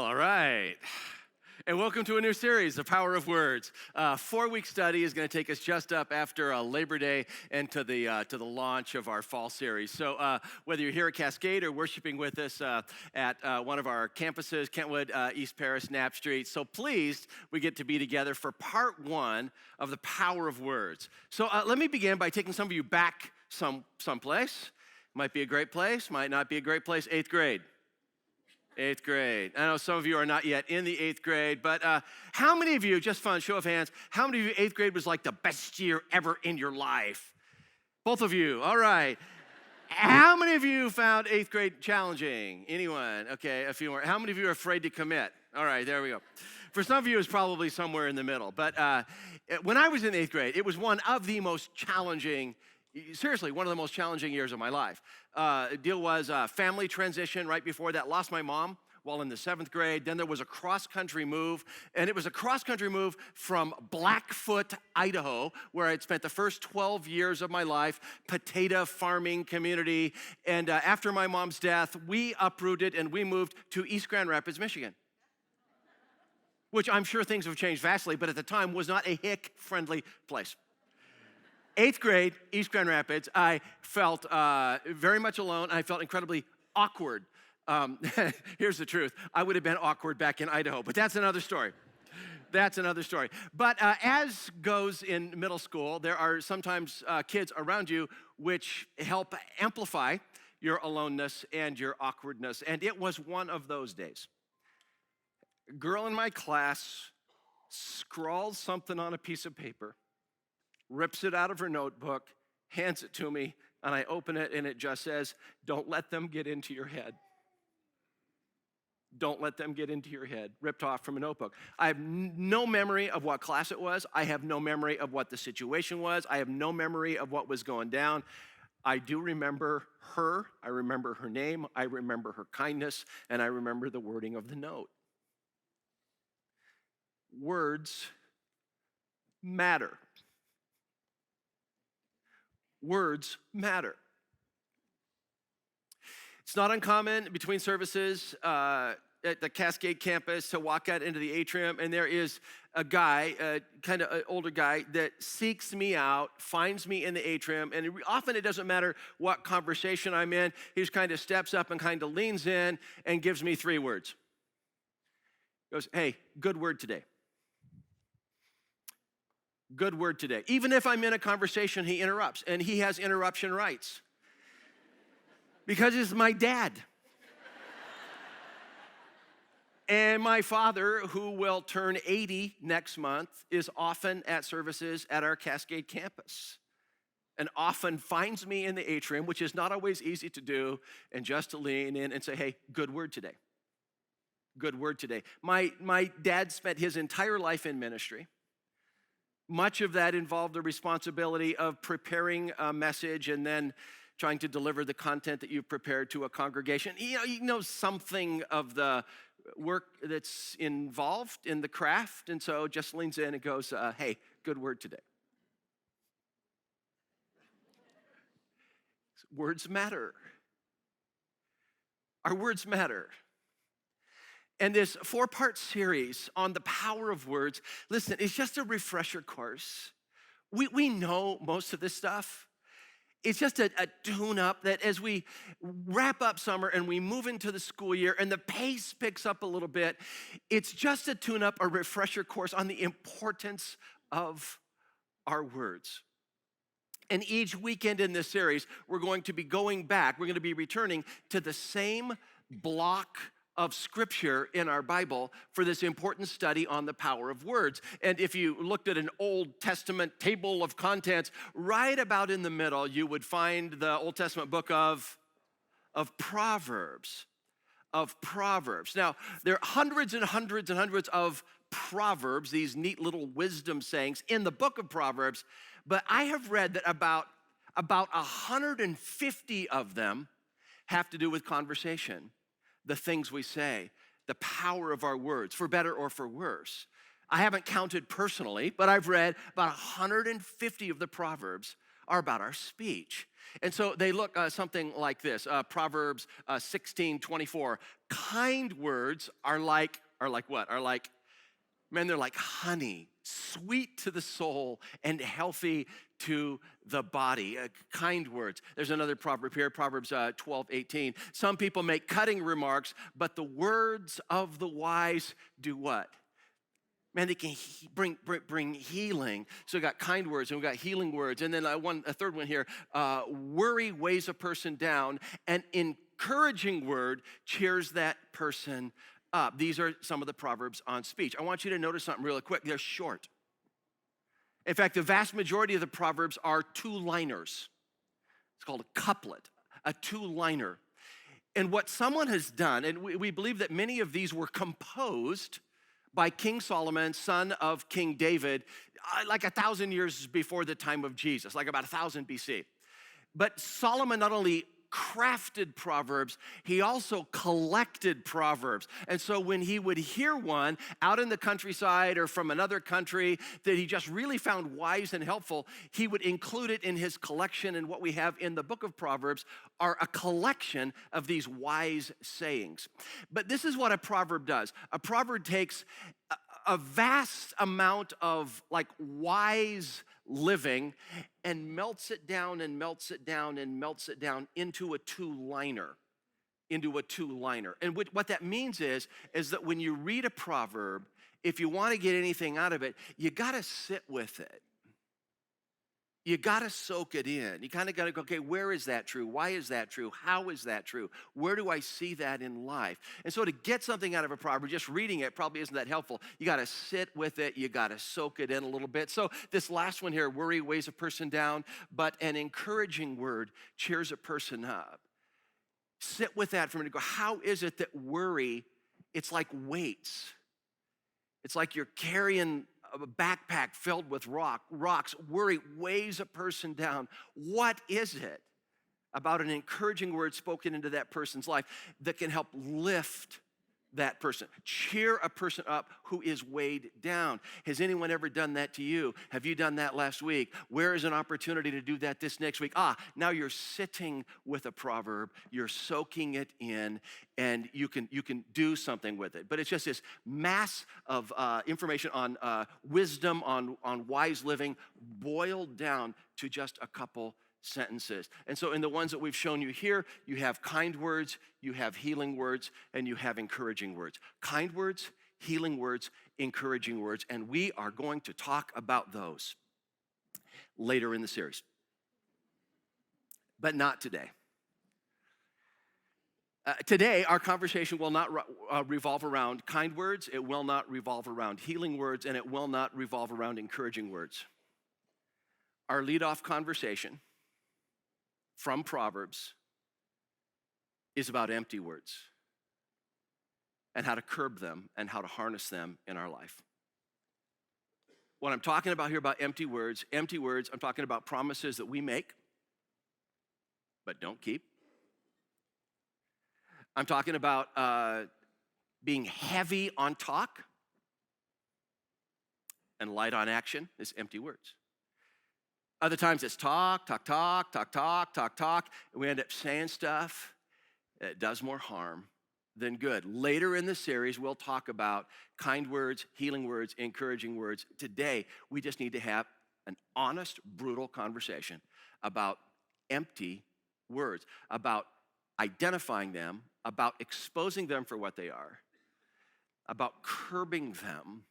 All right. And welcome to a new series, The Power of Words. 4-week study is going to take us just up after Labor Day and to the launch of our fall series. So whether you're here at Cascade or worshiping with us at one of our campuses, Kentwood, East Paris, Knapp Street, so pleased we get to be together for part 1 of The Power of Words. So let me begin by taking some of you back someplace. Might be a great place, might not be a great place. 8th grade. 8th grade. I know some of you are not yet in the 8th grade, but how many of you, just fun, show of hands, how many of you 8th grade was like the best year ever in your life? Both of you, all right. How many of you found 8th grade challenging? Anyone? Okay, a few more. How many of you are afraid to commit? All right, there we go. For some of you, it's probably somewhere in the middle. But when I was in 8th grade, it was one of the most challenging seriously, one of the most challenging years of my life. Deal was family transition right before that. Lost my mom while in the 7th grade. Then there was a cross-country move, and it was a cross-country move from Blackfoot, Idaho, where I'd spent the first 12 years of my life, potato farming community. And after my mom's death, we uprooted and we moved to East Grand Rapids, Michigan, which I'm sure things have changed vastly, but at the time was not a hick-friendly place. 8th grade, East Grand Rapids, I felt very much alone. I felt incredibly awkward. Here's the truth. I would have been awkward back in Idaho, but that's another story. That's another story. But as goes in middle school, there are sometimes kids around you which help amplify your aloneness and your awkwardness. And it was one of those days. A girl in my class scrawls something on a piece of paper, rips it out of her notebook, hands it to me, and I open it, and it just says, "Don't let them get into your head." Don't let them get into your head. Ripped off from a notebook. I have no memory of what class it was. I have no memory of what the situation was. I have no memory of what was going down. I do remember her. I remember her name. I remember her kindness, and I remember the wording of the note. Words matter. Words matter. It's not uncommon between services at the Cascade campus to walk out into the atrium, and there is a guy, kind of an older guy, that seeks me out, finds me in the atrium, and often it doesn't matter what conversation I'm in. He just kind of steps up and kind of leans in and gives me 3 words. He goes, "Hey, good word today. Good word today." Even if I'm in a conversation, he interrupts, and he has interruption rights because he's my dad. And my father, who will turn 80 next month, is often at services at our Cascade campus and often finds me in the atrium, which is not always easy to do, and just to lean in and say, "Hey, good word today. Good word today." My dad spent his entire life in ministry. Much of that involved the responsibility of preparing a message and then trying to deliver the content that you've prepared to a congregation. You know something of the work that's involved in the craft, and so just leans in and goes, "Hey, good word today." Words matter. Our words matter. And this 4-part series on the power of words, listen, it's just a refresher course. We know most of this stuff. It's just a tune-up that as we wrap up summer and we move into the school year and the pace picks up a little bit, it's just a tune-up, a refresher course on the importance of our words. And each weekend in this series, we're going to be going back, we're going to be returning to the same block of scripture in our Bible for this important study on the power of words. And if you looked at an Old Testament table of contents, right about in the middle, you would find the Old Testament book of Proverbs. Now, there are hundreds and hundreds and hundreds of Proverbs, these neat little wisdom sayings in the book of Proverbs, but I have read that about 150 of them have to do with conversation. The things we say, the power of our words, for better or for worse. I haven't counted personally, but I've read about 150 of the Proverbs are about our speech. And so they look something like this. Proverbs 16:24. Kind words are like what? Man, they're like honey, sweet to the soul and healthy to the body. Kind words. There's another proverb here, Proverbs 12:18. Some people make cutting remarks, but the words of the wise do what? Man, they can bring healing. So we got kind words and we got healing words. And then a third one here, worry weighs a person down. An encouraging word cheers that person up. These are some of the Proverbs on speech. I want you to notice something really quick. They're short. In fact, the vast majority of the Proverbs are two-liners. It's called a couplet, a two-liner. And what someone has done, and we believe that many of these were composed by King Solomon, son of King David, like 1,000 years before the time of Jesus, like about 1000 BC. But Solomon not only crafted Proverbs, he also collected Proverbs. And so when he would hear one out in the countryside or from another country that he just really found wise and helpful, he would include it in his collection. And what we have in the book of Proverbs are a collection of these wise sayings. But this is what a proverb does. A proverb takes a vast amount of like wise living and melts it down and melts it down and melts it down into a two-liner. And what that means is that when you read a proverb, if you want to get anything out of it, you got to sit with it. You got to soak it in. You kind of got to go, okay, where is that true? Why is that true? How is that true? Where do I see that in life? And so to get something out of a proverb, just reading it probably isn't that helpful. You got to sit with it. You got to soak it in a little bit. So this last one here, worry weighs a person down, but an encouraging word cheers a person up. Sit with that for a minute. Go, how is it that worry, it's like weights. It's like you're carrying a backpack filled with rocks. Worry weighs a person down. What is it about an encouraging word spoken into that person's life that can help lift that person, cheer a person up who is weighed down? Has anyone ever done that to you? Have you done that last week? Where is an opportunity to do that this next week? Now you're sitting with a proverb, you're soaking it in, and you can do something with it. But it's just this mass of information on wisdom, on wise living, boiled down to just a couple sentences. And so in the ones that we've shown you here, you have kind words, you have healing words, and you have encouraging words. Kind words, healing words, encouraging words, and we are going to talk about those later in the series. But not today. Today, our conversation will not revolve around kind words, it will not revolve around healing words, and it will not revolve around encouraging words. Our leadoff conversation from Proverbs is about empty words and how to curb them and how to harness them in our life. What I'm talking about here about empty words, I'm talking about promises that we make but don't keep. I'm talking about being heavy on talk and light on action is empty words. Other times it's talk, and we end up saying stuff that does more harm than good. Later in the series, we'll talk about kind words, healing words, encouraging words. Today, we just need to have an honest, brutal conversation about empty words, about identifying them, about exposing them for what they are, about curbing them,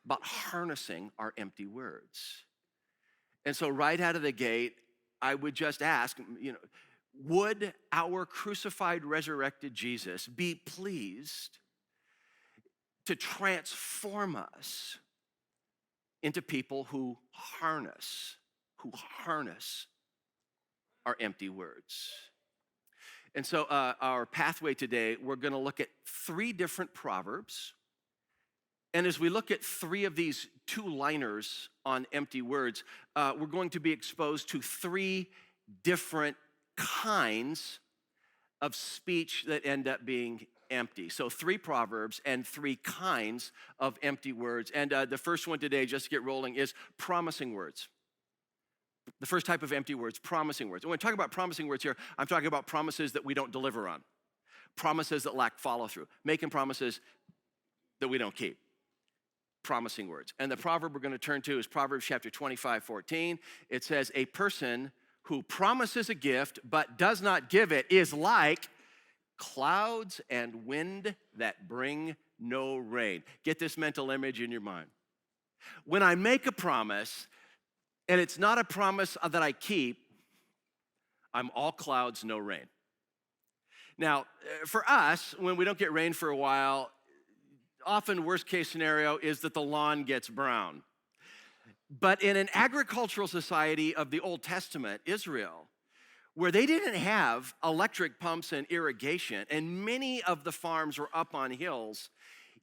about harnessing our empty words. And so right out of the gate, I would just ask, would our crucified, resurrected Jesus be pleased to transform us into people who harness our empty words? And so our pathway today, we're going to look at 3 different proverbs. And as we look at 3 of these two-liners on empty words, we're going to be exposed to 3 different kinds of speech that end up being empty. So 3 proverbs and 3 kinds of empty words. And the first one today, just to get rolling, is promising words. The first type of empty words, promising words. And when I talk about promising words here, I'm talking about promises that we don't deliver on, promises that lack follow-through, making promises that we don't keep. Promising words. And the proverb we're going to turn to is Proverbs chapter 25:14. It says, a person who promises a gift but does not give it is like clouds and wind that bring no rain. Get this mental image in your mind. When I make a promise, and it's not a promise that I keep, I'm all clouds, no rain. Now, for us, when we don't get rain for a while, often worst case scenario is that the lawn gets brown. But in an agricultural society of the Old Testament, Israel, where they didn't have electric pumps and irrigation, and many of the farms were up on hills,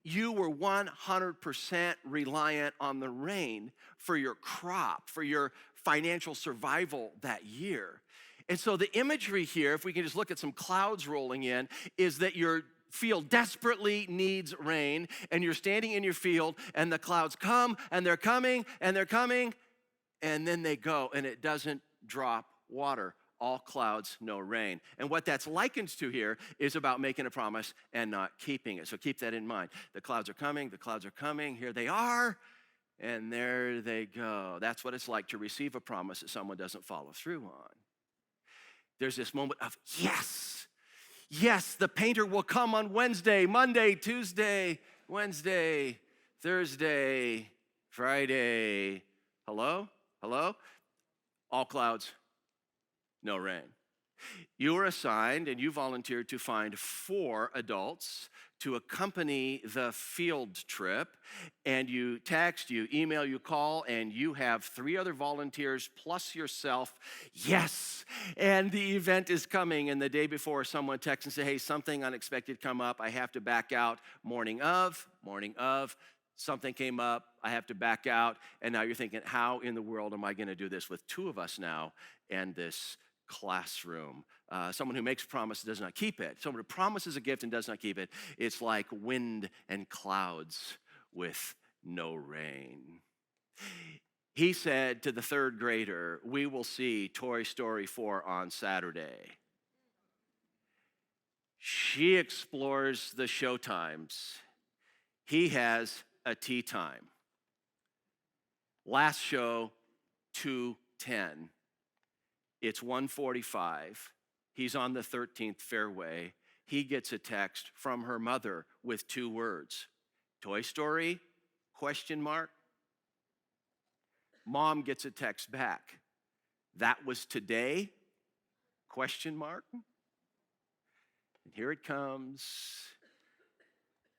you were 100% reliant on the rain for your crop, for your financial survival that year. And so the imagery here, if we can just look at some clouds rolling in, is that your field desperately needs rain, and you're standing in your field, and the clouds come, and they're coming, and they're coming, and then they go, and it doesn't drop water. All clouds, no rain. And what that's likened to here is about making a promise and not keeping it. So keep that in mind. The clouds are coming, here they are, and there they go. That's what it's like to receive a promise that someone doesn't follow through on. There's this moment of, yes, the painter will come on Wednesday, Monday, Tuesday, Wednesday, Thursday, Friday. Hello? All clouds, no rain. You were assigned and you volunteered to find 4 adults to accompany the field trip, and you text, you email, you call, and you have 3 other volunteers plus yourself. Yes, and the event is coming, and the day before someone texts and says, hey, something unexpected come up, I have to back out. Morning of, something came up, I have to back out, and now you're thinking, how in the world am I gonna do this with 2 of us now and this classroom? Someone who makes a promise does not keep it. Someone who promises a gift and does not keep it, it's like wind and clouds with no rain. He said to the 3rd grader, we will see Toy Story 4 on Saturday. She explores the show times. He has a tea time. Last show, 2:10. It's 1:45. He's on the 13th fairway. He gets a text from her mother with 2 words. Toy Story? ? Mom gets a text back. That was today? ? And here it comes.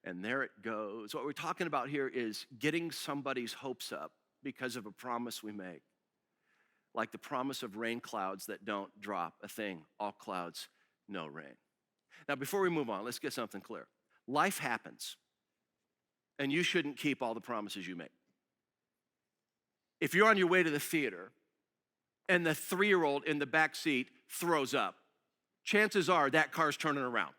And there it goes. What we're talking about here is getting somebody's hopes up because of a promise we make. Like the promise of rain clouds that don't drop a thing. All clouds, no rain. Now, before we move on, let's get something clear. Life happens, and you shouldn't keep all the promises you make. If you're on your way to the theater, and the 3-year-old in the back seat throws up, chances are that car's turning around.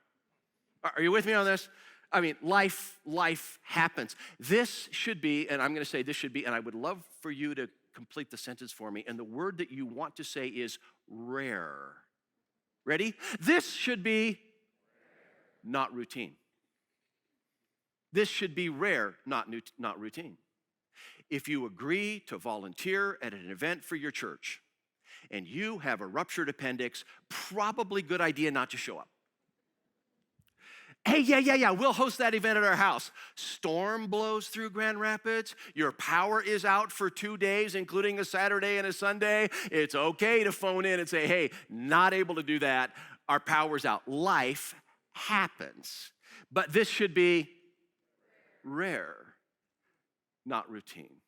Are you with me on this? I mean, life happens. This should be, and I'm gonna say this should be, and I would love for you to complete the sentence for me, and the word that you want to say is rare. Ready? This should be not routine. This should be rare, not routine. If you agree to volunteer at an event for your church and you have a ruptured appendix, probably good idea not to show up. Hey, yeah, we'll host that event at our house. Storm blows through Grand Rapids. Your power is out for 2 days, including a Saturday and a Sunday. It's okay to phone in and say, hey, not able to do that. Our power's out. Life happens. But this should be rare, not routine.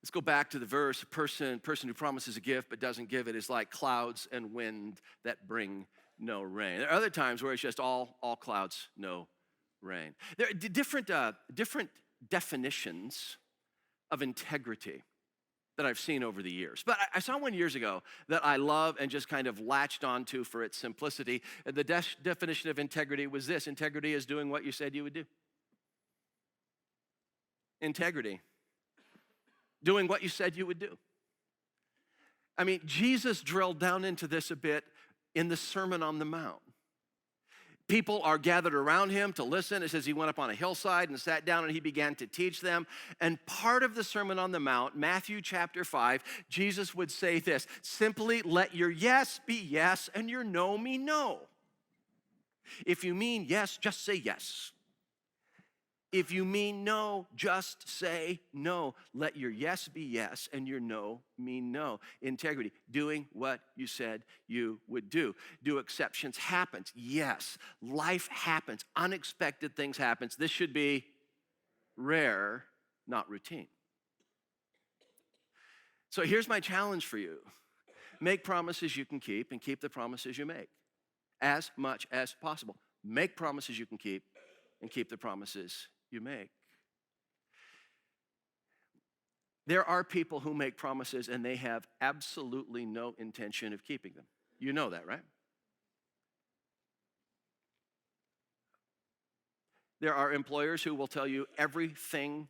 Let's go back to the verse. A person who promises a gift but doesn't give it is like clouds and wind that bring no rain. There are other times where it's just all clouds, no rain. There are different definitions of integrity that I've seen over the years. But I saw one years ago that I love and just kind of latched onto for its simplicity. The definition of integrity was this: integrity is doing what you said you would do. Integrity. Doing what you said you would do. I mean, Jesus drilled down into this a bit in the Sermon on the Mount. People are gathered around him to listen. It says he went up on a hillside and sat down and he began to teach them. And part of the Sermon on the Mount, Matthew chapter 5, Jesus would say this, simply let your yes be yes and your no be no. If you mean yes, just say yes. If you mean no, just say no. Let your yes be yes and your no mean no. Integrity, doing what you said you would do. Do exceptions happen? Yes. Life happens. Unexpected things happen. This should be rare, not routine. So here's my challenge for you. Make promises you can keep and keep the promises you make as much as possible. Make promises you can keep and keep the promises you make. There are people who make promises and they have absolutely no intention of keeping them. You know that, right? There are employers who will tell you everything.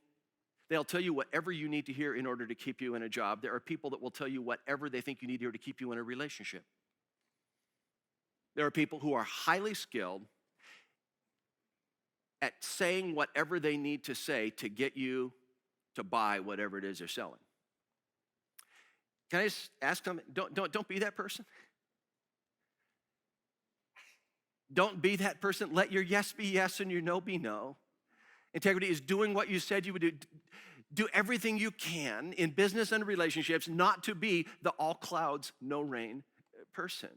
They'll tell you whatever you need to hear in order to keep you in a job. There are people that will tell you whatever they think you need to hear to keep you in a relationship. There are people who are highly skilled at saying whatever they need to say to get you to buy whatever it is they're selling. Can I just ask them, don't be that person? Don't be that person. Let your yes be yes and your no be no. Integrity is doing what you said you would do. Do everything you can in business and relationships not to be the all clouds, no rain person.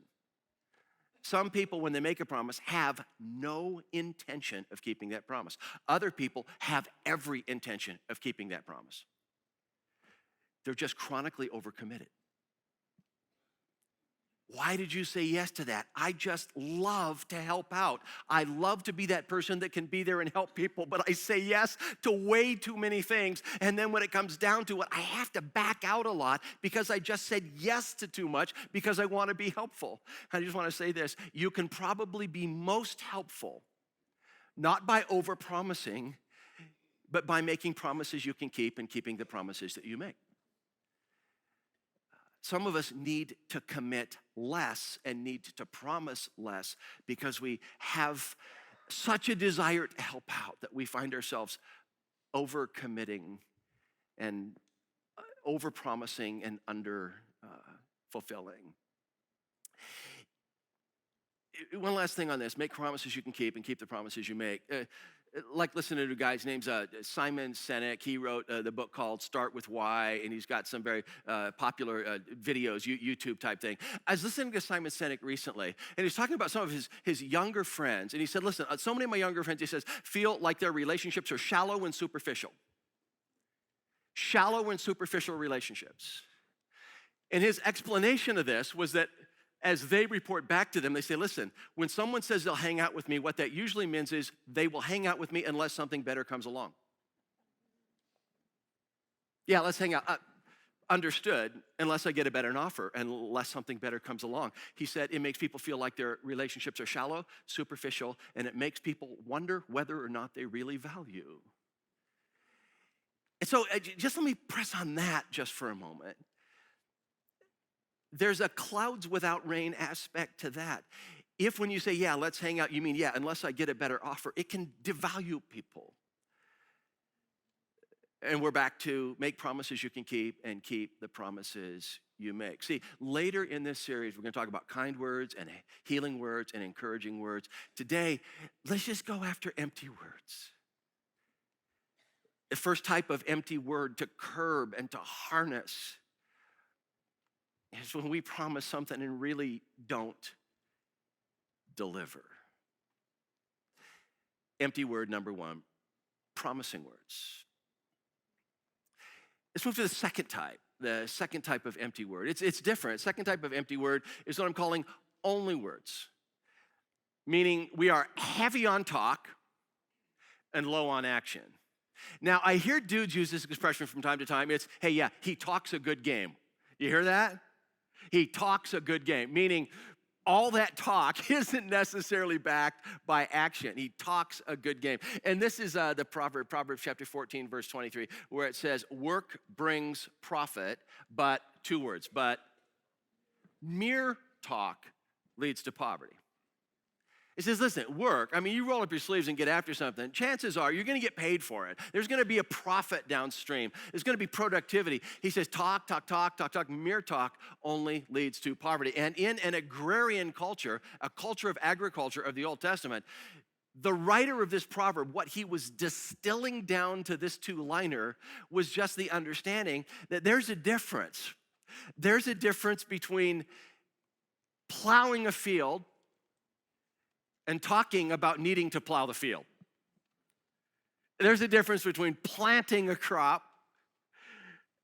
Some people, when they make a promise, have no intention of keeping that promise. Other people have every intention of keeping that promise. They're just chronically overcommitted. Why did you say yes to that? I just love to help out. I love to be that person that can be there and help people, but I say yes to way too many things. And then when it comes down to it, I have to back out a lot because I just said yes to too much because I want to be helpful. I just want to say this. You can probably be most helpful, not by overpromising, but by making promises you can keep and keeping the promises that you make. Some of us need to commit less and need to promise less because we have such a desire to help out that we find ourselves overcommitting and overpromising and under fulfilling. One last thing on this, make promises you can keep and keep the promises you make. Like listening to a guy's name's Simon Sinek. He wrote the book called Start With Why, and he's got some very popular videos, YouTube type thing. I was listening to Simon Sinek recently, and he's talking about some of his younger friends, and he said, listen, so many of my younger friends, he says, feel like their relationships are shallow and superficial. Shallow and superficial relationships. And his explanation of this was that as they report back to them, they say, listen, when someone says they'll hang out with me, what that usually means is they will hang out with me unless something better comes along. Yeah, let's hang out. Understood, unless I get a better offer, unless something better comes along. He said it makes people feel like their relationships are shallow, superficial, and it makes people wonder whether or not they really value. And so just let me press on that just for a moment. There's a clouds without rain aspect to that. If when you say, yeah, let's hang out, you mean, yeah, unless I get a better offer, it can devalue people. And we're back to make promises you can keep and keep the promises you make. See, later in this series, we're going to talk about kind words and healing words and encouraging words. Today, let's just go after empty words. The first type of empty word to curb and to harness is when we promise something and really don't deliver. Empty word number one, promising words. Let's move to the second type of empty word. It's different. Second type of empty word is what I'm calling only words, meaning we are heavy on talk and low on action. Now, I hear dudes use this expression from time to time. It's, hey, yeah, he talks a good game. You hear that? He talks a good game, meaning all that talk isn't necessarily backed by action. He talks a good game. And this is the Proverbs chapter 14, verse 23, where it says, work brings profit, but, two words, but Mere talk leads to poverty. It says, listen, work. I mean, you roll up your sleeves and get after something. Chances are you're going to get paid for it. There's going to be a profit downstream. There's going to be productivity. He says, talk. Mere talk only leads to poverty. And in an agrarian culture, a culture of agriculture of the Old Testament, the writer of this proverb, what he was distilling down to this two-liner was just the understanding that there's a difference. There's a difference between plowing a field and talking about needing to plow the field. There's a difference between planting a crop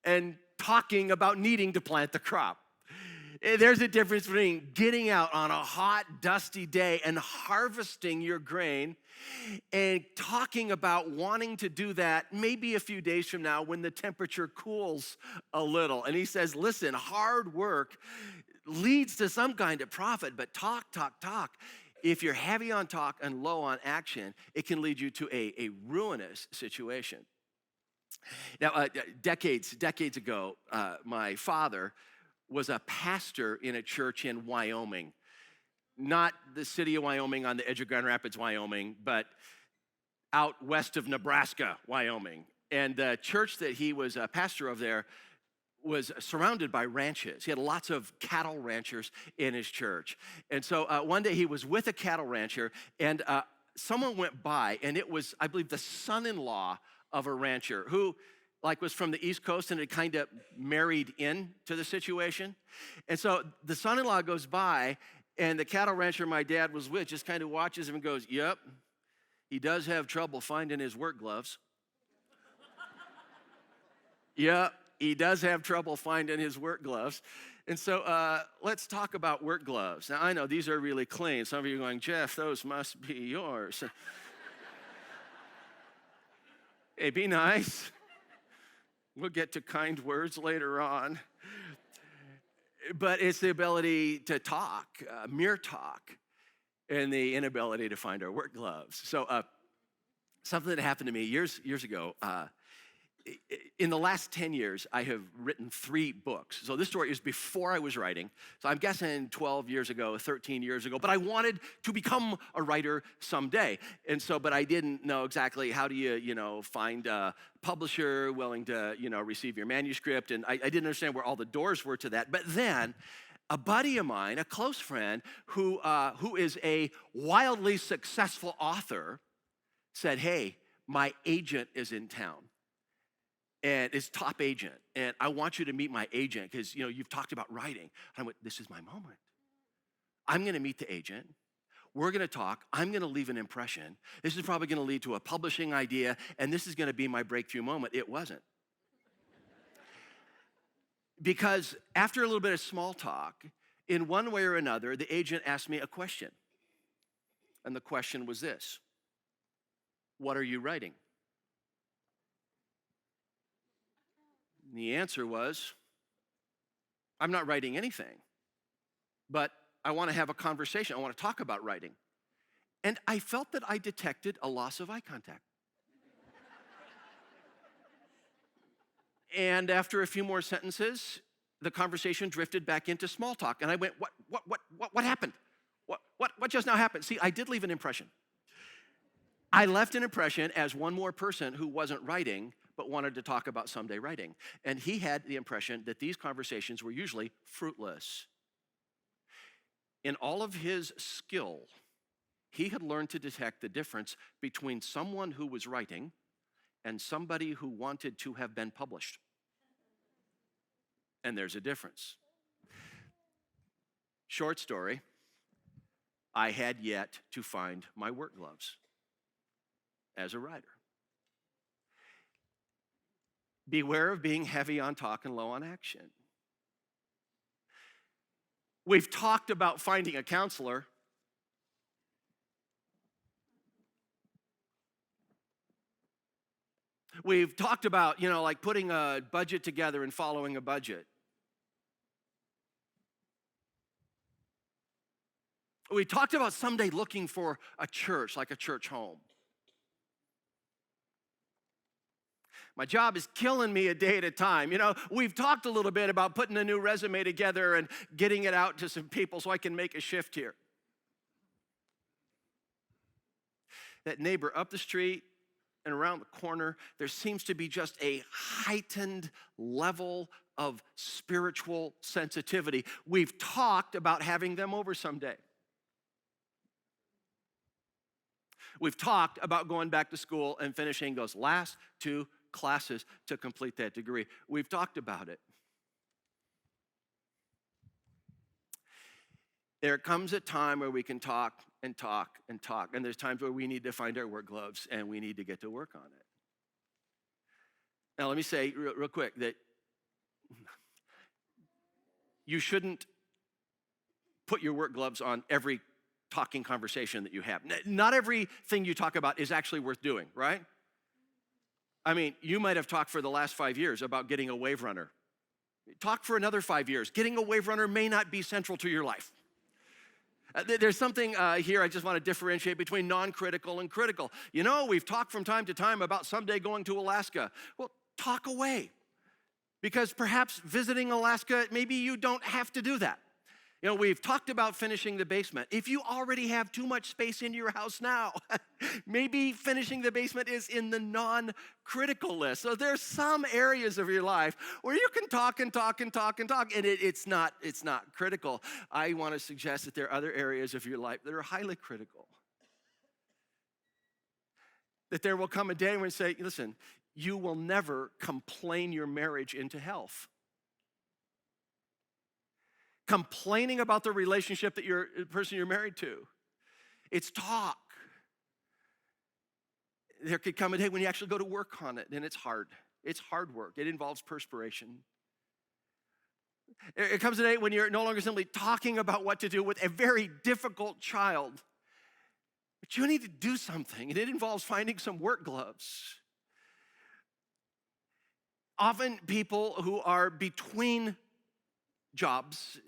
and talking about needing to plant the crop. There's a difference between getting out on a hot, dusty day and harvesting your grain and talking about wanting to do that maybe a few days from now when the temperature cools a little. And he says, listen, hard work leads to some kind of profit, but talk. If you're heavy on talk and low on action, it can lead you to a ruinous situation. Now, decades ago, my father was a pastor in a church in Wyoming. Not the city of Wyoming on the edge of Grand Rapids, Wyoming, but out west of Nebraska, Wyoming. And the church that he was a pastor of there was surrounded by ranches. He had lots of cattle ranchers in his church. And so one day he was with a cattle rancher, and someone went by, and it was, I believe, the son-in-law of a rancher who was from the East Coast and had kind of married into the situation. And so the son-in-law goes by, and the cattle rancher my dad was with just kind of watches him and goes, yep, he does have trouble finding his work gloves. Yep. He does have trouble finding his work gloves. And so let's talk about work gloves. Now, I know these are really clean. Some of you are going, Jeff, those must be yours. Hey, be nice. We'll get to kind words later on. But it's the ability to talk, mere talk, and the inability to find our work gloves. So something that happened to me years ago, in the last 10 years, I have written 3 books. So this story is before I was writing. So I'm guessing 12 years ago, 13 years ago. But I wanted to become a writer someday. And so, but I didn't know exactly how do you find a publisher willing to, receive your manuscript. And I didn't understand where all the doors were to that. But then a buddy of mine, a close friend, who is a wildly successful author, said, hey, my agent is in town. And it's top agent, and I want you to meet my agent because, you've talked about writing. And I went, this is my moment. I'm going to meet the agent. We're going to talk. I'm going to leave an impression. This is probably going to lead to a publishing idea, and this is going to be my breakthrough moment. It wasn't. Because after a little bit of small talk, in one way or another, the agent asked me a question. And the question was this: what are you writing? And the answer was, I'm not writing anything, but I want to have a conversation. I want to talk about writing. And I felt that I detected a loss of eye contact. And after a few more sentences, the conversation drifted back into small talk. And I went, what happened? What just now happened? See, I did leave an impression. I left an impression as one more person who wasn't writing, but wanted to talk about someday writing. And he had the impression that these conversations were usually fruitless. In all of his skill, he had learned to detect the difference between someone who was writing and somebody who wanted to have been published. And there's a difference. Short story, I had yet to find my work gloves as a writer. Beware of being heavy on talk and low on action. We've talked about finding a counselor. We've talked about, putting a budget together and following a budget. We talked about someday looking for a church, like a church home. My job is killing me a day at a time. You know, we've talked a little bit about putting a new resume together and getting it out to some people so I can make a shift here. That neighbor up the street and around the corner, there seems to be just a heightened level of spiritual sensitivity. We've talked about having them over someday. We've talked about going back to school and finishing those last 2 classes to complete that degree. We've talked about it. There comes a time where we can talk and talk and talk, and there's times where we need to find our work gloves and we need to get to work on it. Now, let me say real quick that you shouldn't put your work gloves on every talking conversation that you have. Not everything you talk about is actually worth doing, right? I mean, you might have talked for the last 5 years about getting a wave runner. Talk for another 5 years. Getting a wave runner may not be central to your life. There's something here I just want to differentiate between non-critical and critical. You know, we've talked from time to time about someday going to Alaska. Well, talk away. Because perhaps visiting Alaska, maybe you don't have to do that. You know, we've talked about finishing the basement. If you already have too much space in your house now, maybe finishing the basement is in the non-critical list. So there's some areas of your life where you can talk and talk and talk and talk, and it's not critical. I want to suggest that there are other areas of your life that are highly critical. That there will come a day when we say, listen, you will never complain your marriage into health. Complaining about the relationship that the person you're married to. It's talk. There could come a day when you actually go to work on it, and it's hard. It's hard work. It involves perspiration. It comes a day when you're no longer simply talking about what to do with a very difficult child, but you need to do something, and it involves finding some work gloves. Often people who are between jobs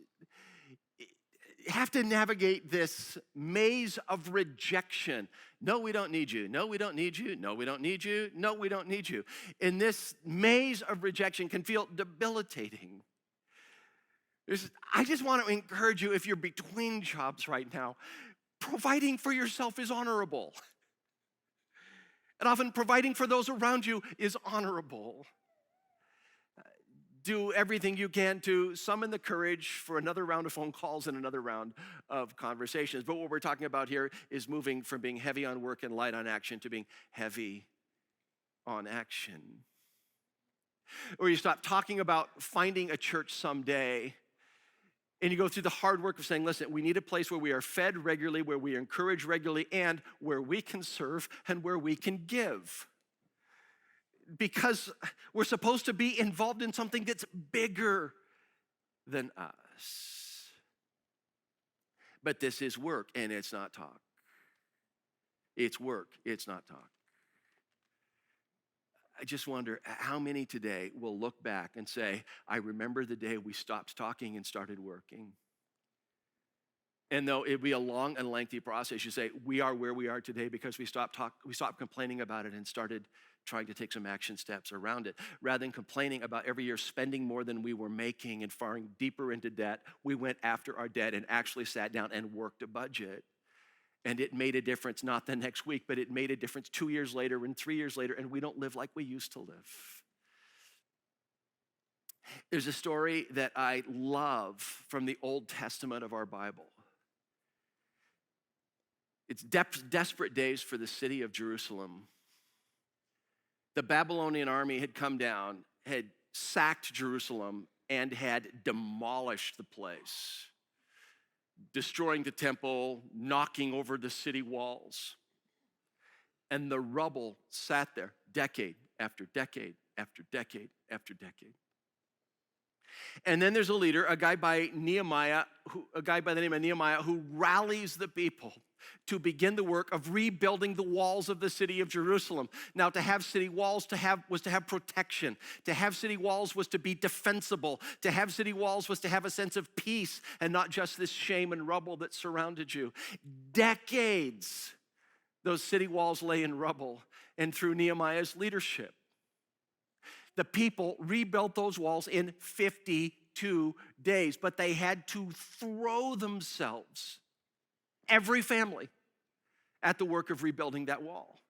have to navigate this maze of rejection. No, we don't need you. No, we don't need you. No, we don't need you. No, we don't need you. And this maze of rejection can feel debilitating. I just want to encourage you, if you're between jobs right now, providing for yourself is honorable. And often providing for those around you is honorable. Do everything you can to summon the courage for another round of phone calls and another round of conversations. But what we're talking about here is moving from being heavy on work and light on action to being heavy on action. Or you stop talking about finding a church someday, and you go through the hard work of saying, listen, we need a place where we are fed regularly, where we are encouraged regularly, and where we can serve and where we can give. Because we're supposed to be involved in something that's bigger than us. But this is work, and it's not talk. It's work, it's not talk. I just wonder how many today will look back and say, I remember the day we stopped talking and started working. And though it'd be a long and lengthy process, you say, we are where we are today because we stopped complaining about it and started trying to take some action steps around it. Rather than complaining about every year spending more than we were making and falling deeper into debt, we went after our debt and actually sat down and worked a budget. And it made a difference, not the next week, but it made a difference 2 years later and 3 years later, and we don't live like we used to live. There's a story that I love from the Old Testament of our Bible. It's desperate days for the city of Jerusalem. The Babylonian army had come down, had sacked Jerusalem, and had demolished the place, destroying the temple, knocking over the city walls. And the rubble sat there decade after decade after decade after decade. And then there's a leader, a guy by the name of Nehemiah, who rallies the people to begin the work of rebuilding the walls of the city of Jerusalem. Now, to have city walls was to have protection. To have city walls was to be defensible. To have city walls was to have a sense of peace and not just this shame and rubble that surrounded you. Decades, those city walls lay in rubble, and through Nehemiah's leadership, The people rebuilt those walls in 52 days, but they had to throw themselves, every family, at the work of rebuilding that wall.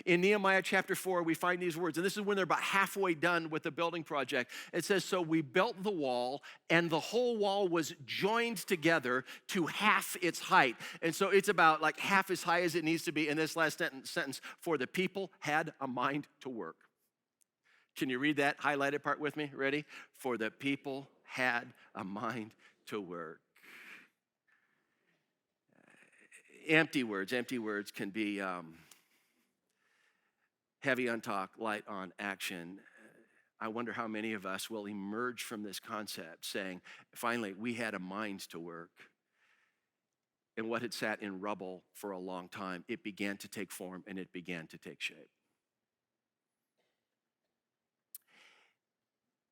In Nehemiah chapter 4, we find these words, and this is when they're about halfway done with the building project. It says, so we built the wall, and the whole wall was joined together to half its height. And so it's about like half as high as it needs to be in this last sentence, for the people had a mind to work. Can you read that highlighted part with me? Ready? For the people had a mind to work. Empty words can be heavy on talk, light on action. I wonder how many of us will emerge from this concept saying, finally, we had a mind to work. And what had sat in rubble for a long time, it began to take form and it began to take shape.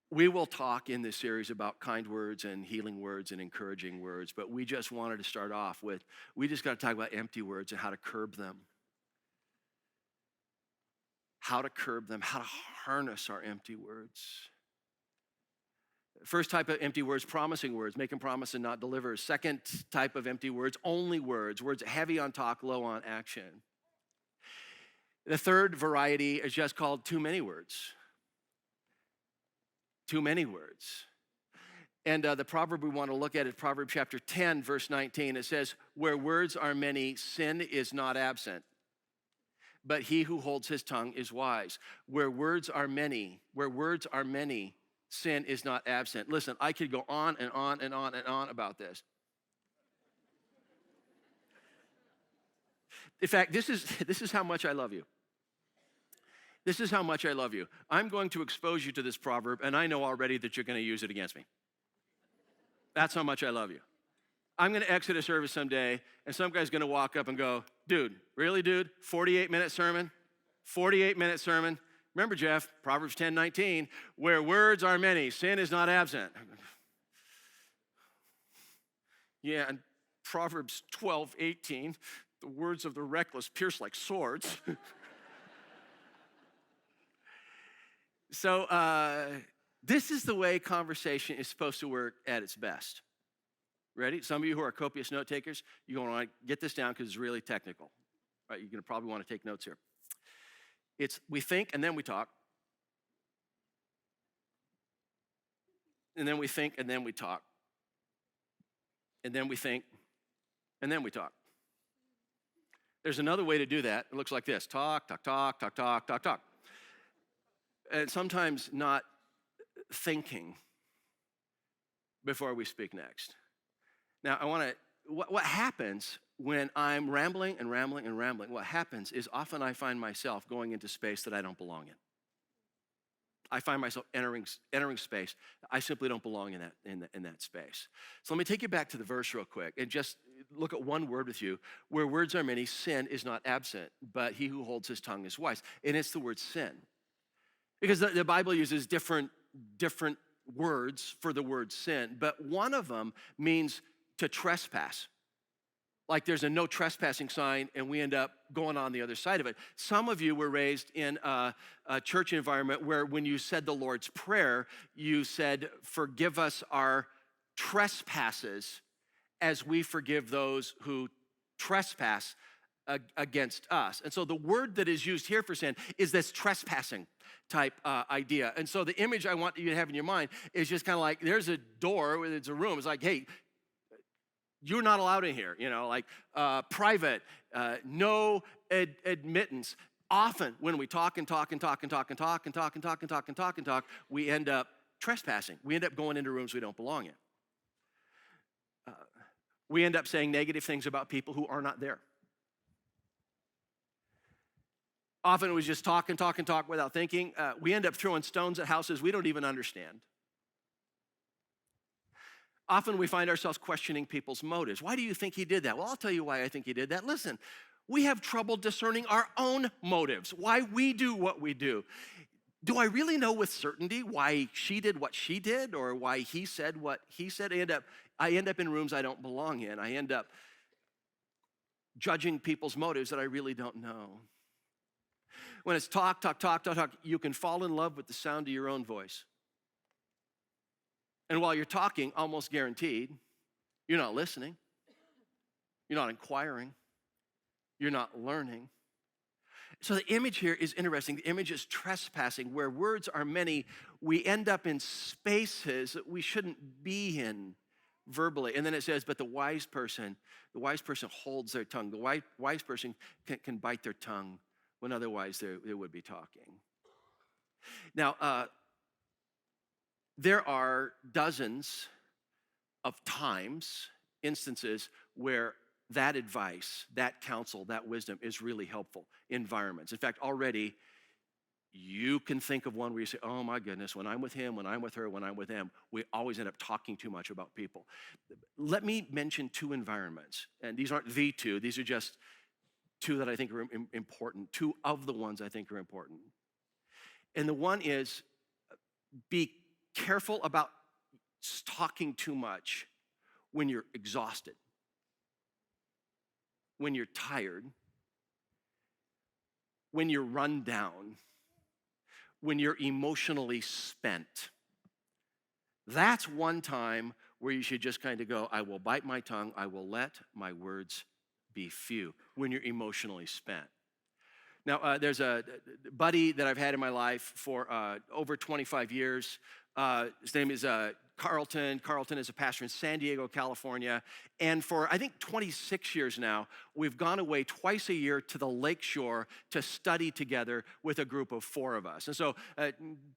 We will talk in this series about kind words and healing words and encouraging words, but we just wanted to start off with, we just got to talk about empty words and how to curb them. How to curb them, how to harness our empty words. First type of empty words, promising words, make and promise and not deliver. Second type of empty words, only words heavy on talk, low on action. The third variety is just called too many words. Too many words. And the proverb we want to look at is Proverbs chapter 10, verse 19. It says, where words are many, sin is not absent. But he who holds his tongue is wise. Where words are many, sin is not absent. Listen, I could go on and on and on and on about this. In fact, this is how much I love you. This is how much I love you. I'm going to expose you to this proverb, and I know already that you're going to use it against me. That's how much I love you. I'm going to exit a service someday, and some guy's going to walk up and go, dude, really, dude? 48-minute sermon? 48-minute sermon? Remember, Jeff, Proverbs 10:19, where words are many, sin is not absent. Yeah, and Proverbs 12:18, the words of the reckless pierce like swords. So this is the way conversation is supposed to work at its best. Ready? Some of you who are copious note takers, you're going to want to get this down because it's really technical. Right? You're going to probably want to take notes here. It's we think and then we talk. And then we think and then we talk. And then we think and then we talk. There's another way to do that. It looks like this. Talk, talk, talk, talk, talk, talk, talk. And sometimes not thinking before we speak next. Now, what happens when I'm rambling and rambling and rambling, what happens is often I find myself going into space that I don't belong in. I find myself entering space. I simply don't belong in that space. So let me take you back to the verse real quick and just look at one word with you. Where words are many, sin is not absent, but he who holds his tongue is wise. And it's the word sin. Because the Bible uses different words for the word sin, but one of them means to trespass. Like there's a no trespassing sign and we end up going on the other side of it. Some of you were raised in a church environment where when you said the Lord's Prayer, you said, forgive us our trespasses as we forgive those who trespass against us. And so the word that is used here for sin is this trespassing type idea. And so the image I want you to have in your mind is just kind of like there's a door, it's a room. It's like, hey, you're not allowed in here, like private, no admittance. Often when we talk and talk and talk and talk and talk and talk and talk and talk and talk and talk, we end up trespassing. We end up going into rooms we don't belong in. We end up saying negative things about people who are not there. Often it was just talk and talk and talk without thinking. We end up throwing stones at houses we don't even understand. Often we find ourselves questioning people's motives. Why do you think he did that? Well, I'll tell you why I think he did that. Listen, we have trouble discerning our own motives, why we do what we do. Do I really know with certainty why she did what she did or why he said what he said? I end up in rooms I don't belong in. I end up judging people's motives that I really don't know. When it's talk, talk, talk, talk, talk, you can fall in love with the sound of your own voice. And while you're talking, almost guaranteed, you're not listening. You're not inquiring. You're not learning. So the image here is interesting. The image is trespassing. Where words are many, we end up in spaces that we shouldn't be in verbally. And then it says, but the wise person holds their tongue. The wise person can bite their tongue when otherwise they would be talking. Now, there are dozens of instances where that advice, that counsel, that wisdom is really helpful. Environments. In fact, already you can think of one where you say, oh my goodness, when I'm with him, when I'm with her, when I'm with them, we always end up talking too much about people. Let me mention two environments. And these aren't the two, these are just two that I think are important. Two of the ones I think are important. And the one is, be careful about talking too much when you're exhausted, when you're tired, when you're run down, when you're emotionally spent. That's one time where you should just kind of go, I will bite my tongue, I will let my words be few, when you're emotionally spent. Now, there's a buddy that I've had in my life for over 25 years. His name is Carlton. Carlton is a pastor in San Diego, California. And for, I think, 26 years now, we've gone away twice a year to the lakeshore to study together with a group of 4 of us. And so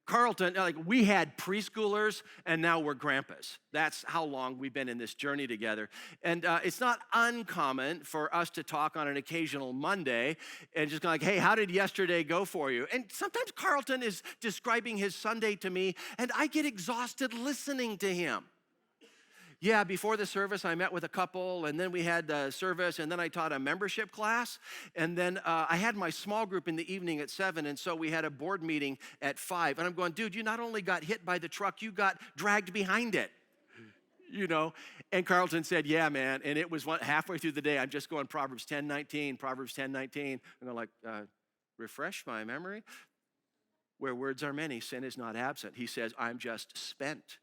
Carlton, we had preschoolers, and now we're grandpas. That's how long we've been in this journey together. And it's not uncommon for us to talk on an occasional Monday and just go like, hey, how did yesterday go for you? And sometimes Carlton is describing his Sunday to me, and I get exhausted listening to him. Yeah, before the service, I met with a couple, and then we had the service, and then I taught a membership class, and then I had my small group in the evening at 7, and so we had a board meeting at 5. And I'm going, dude, you not only got hit by the truck, you got dragged behind it, you know? And Carlton said, yeah, man, and it was halfway through the day, I'm just going Proverbs 10:19, Proverbs 10:19, and I'm like, refresh my memory. Where words are many, sin is not absent. He says, I'm just spent.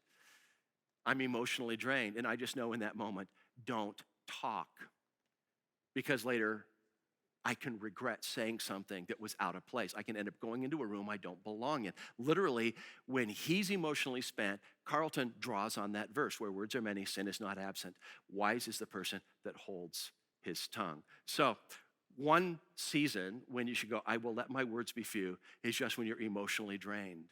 I'm emotionally drained. And I just know in that moment, don't talk. Because later, I can regret saying something that was out of place. I can end up going into a room I don't belong in. Literally, when he's emotionally spent, Carlton draws on that verse, where words are many, sin is not absent. Wise is the person that holds his tongue. So, one season when you should go, I will let my words be few, is just when you're emotionally drained.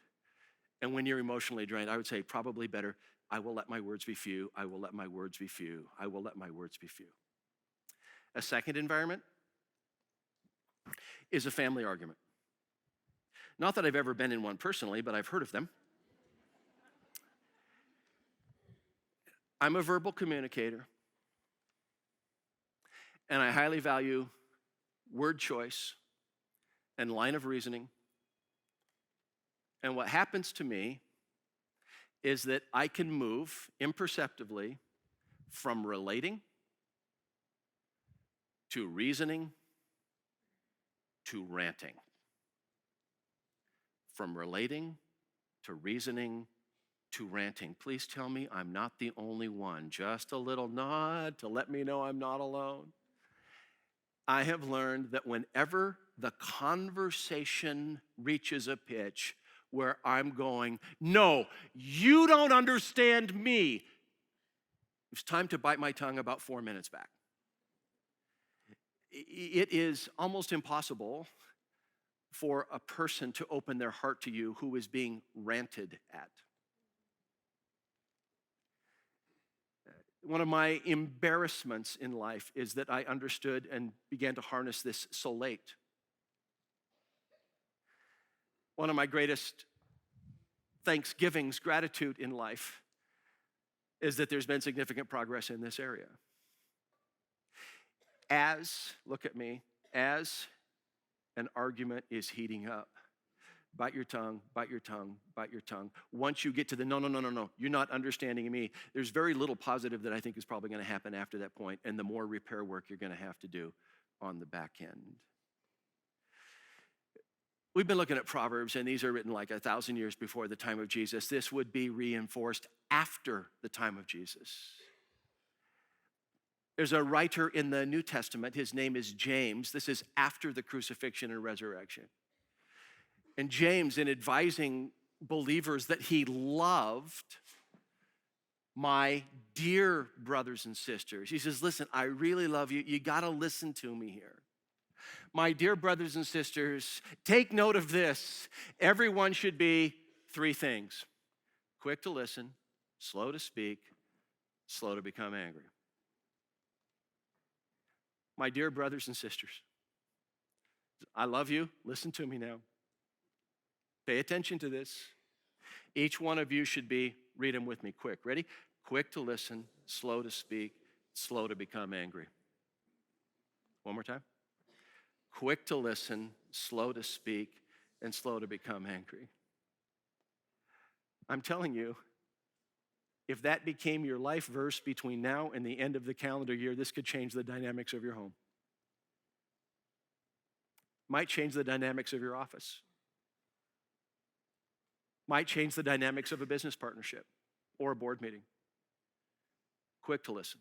And when you're emotionally drained, I would say probably better, I will let my words be few, I will let my words be few, I will let my words be few. A second environment is a family argument. Not that I've ever been in one personally, but I've heard of them. I'm a verbal communicator, and I highly value word choice and line of reasoning. And what happens to me is that I can move imperceptibly from relating to reasoning to ranting. From relating to reasoning to ranting. Please tell me I'm not the only one. Just a little nod to let me know I'm not alone. I have learned that whenever the conversation reaches a pitch where I'm going, no, you don't understand me, it's time to bite my tongue about 4 minutes back. It is almost impossible for a person to open their heart to you who is being ranted at. One of my embarrassments in life is that I understood and began to harness this so late. One of my greatest thanksgivings, gratitude in life, is that there's been significant progress in this area. Look at me, as an argument is heating up, bite your tongue, bite your tongue, bite your tongue. Once you get to the no, you're not understanding me, there's very little positive that I think is probably going to happen after that point, and the more repair work you're going to have to do on the back end. We've been looking at Proverbs, and these are written like 1,000 years before the time of Jesus. This would be reinforced after the time of Jesus. There's a writer in the New Testament. His name is James. This is after the crucifixion and resurrection. And James, in advising believers that he loved, my dear brothers and sisters, he says, listen, I really love you. You got to listen to me here. My dear brothers and sisters, take note of this. Everyone should be three things: quick to listen, slow to speak, slow to become angry. My dear brothers and sisters, I love you. Listen to me now. Pay attention to this. Each one of you should be, read them with me quick. Ready? Quick to listen, slow to speak, slow to become angry. One more time. Quick to listen, slow to speak, and slow to become angry. I'm telling you, if that became your life verse between now and the end of the calendar year, this could change the dynamics of your home. Might change the dynamics of your office. Might change the dynamics of a business partnership or a board meeting. Quick to listen,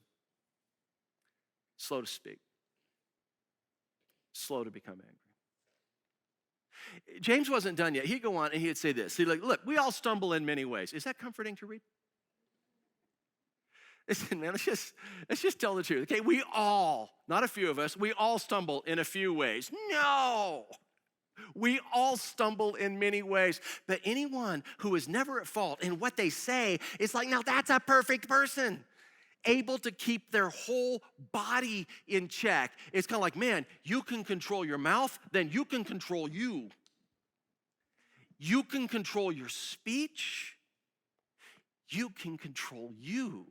slow to speak, slow to become angry. James wasn't done yet. He'd go on and he'd say this. He'd like, look, we all stumble in many ways. Is that comforting to read? Listen, man, let's just tell the truth. Okay, we all, not a few of us, we all stumble in a few ways. No! We all stumble in many ways, but anyone who is never at fault in what they say is like, now that's a perfect person, able to keep their whole body in check. It's kind of like, man, you can control your mouth, then you can control you. You can control your speech. You can control you.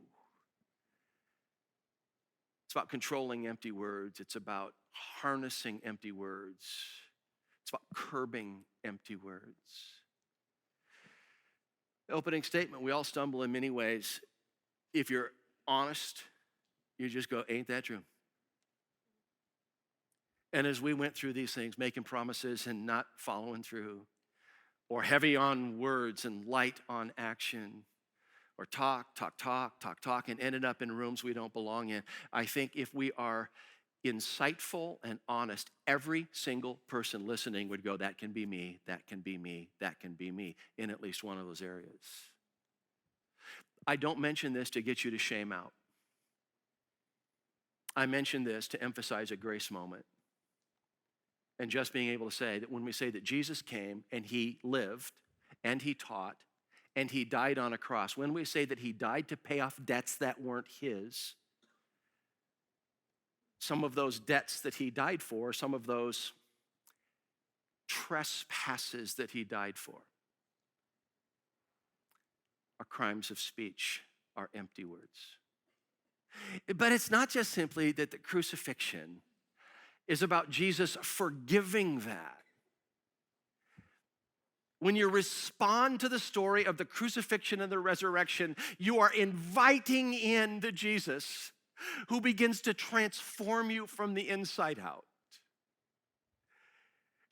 It's about controlling empty words. It's about harnessing empty words. It's about curbing empty words. The opening statement, we all stumble in many ways. If you're honest, you just go, ain't that true? And as we went through these things, making promises and not following through, or heavy on words and light on action, or talk, and ended up in rooms we don't belong in, I think if we are insightful and honest, every single person listening would go, that can be me, that can be me, that can be me, in at least one of those areas. I don't mention this to get you to shame out. I mention this to emphasize a grace moment. And just being able to say that when we say that Jesus came and he lived and he taught and he died on a cross, when we say that he died to pay off debts that weren't his, some of those debts that he died for, some of those trespasses that he died for, are crimes of speech, are empty words. But it's not just simply that the crucifixion is about Jesus forgiving that. When you respond to the story of the crucifixion and the resurrection, you are inviting in the Jesus who begins to transform you from the inside out.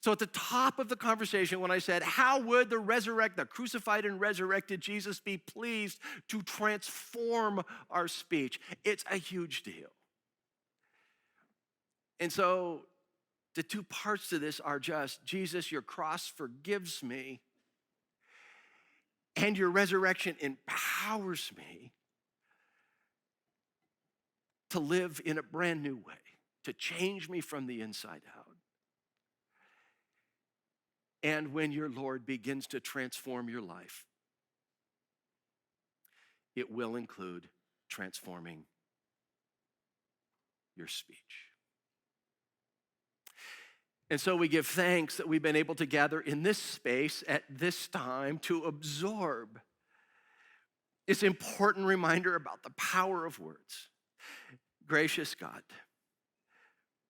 So at the top of the conversation, when I said, how would the crucified and resurrected Jesus be pleased to transform our speech? It's a huge deal. And so the two parts to this are just, Jesus, your cross forgives me, and your resurrection empowers me to live in a brand new way, to change me from the inside out. And when your Lord begins to transform your life, it will include transforming your speech. And so we give thanks that we've been able to gather in this space at this time to absorb this important reminder about the power of words. Gracious God,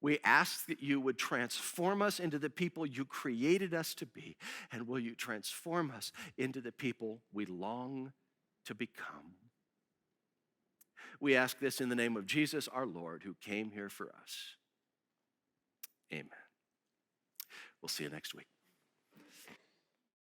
we ask that you would transform us into the people you created us to be, and will you transform us into the people we long to become. We ask this in the name of Jesus, our Lord, who came here for us. Amen. We'll see you next week.